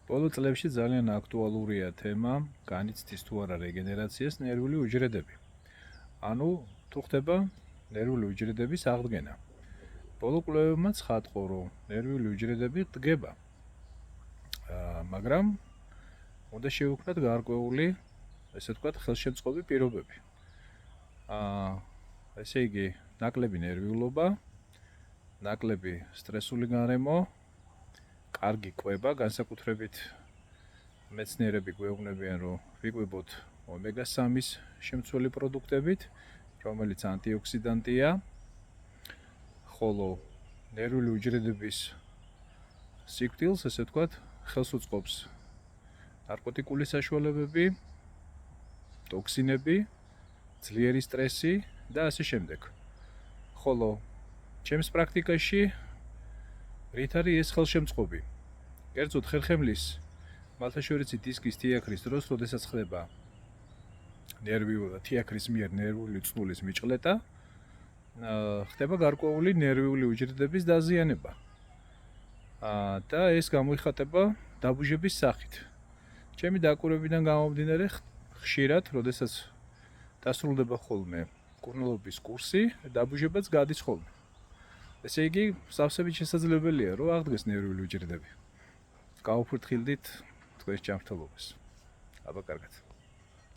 ბოლო წლებში ძალიან აქტუალურია თემა, განიცდის თუ არა რეგენერაციას ნერვული უჯრედები. ანუ თუ ხდება ნერვული უჯრედების აღდგენა. ბოლო კვლევებმა ცხადყო, რომ ნერვული უჯრედები დგება. მაგრამ უნდა შევუქმნათ გარკვეული, ესე ვთქვათ, ხელშემწყობი პირობები. ესე იგი, ნაკლები ნერვიულობა, ნაკლები სტრესული გარემო, კარგი კვება, განსაკუთრებით მეცნიერები გვეუბნებიან, რომ ვიკვებოთ ომეგა-3-ის შემცველი პროდუქტებით, რომელიც ანტიოქსიდანტია, ხოლო ნერვული უჯრედების სიკვდილს, ესე ვთქვათ, ხელს უწყობს ნარკოტიკული საშუალებები, ტოქსინები, ძლიერი სტრესი და ასე შემდეგ. ხოლო ჩემს პრაქტიკაში რით არის ეს ხელშემწყობი? კერძოდ ხერხემლის მალთაშორისი დისკის თიაქრის დროს, როდესაც ხდება თიაქრის მიერ ნერვული წნულის მიჭყლეტა, ხდება გარკვეული ნერვიული უჯრედების დაზიანება. და ეს გამოიხატება დაბუჟების სახით. ჩემი დაკვირვებიდან გამომდინარე, ხშირად, როდესაც დასრულდება ხოლმე მკურნალობის კურსი, დაბუჟებაც გადის ხოლმე. ესე იგი, სავსებით შესაძლებელია, რომ აღდგეს ნერვული უჯრედები. გავუფრთხილდით თქვენს ჯანმრთელობას. აბა კარგად.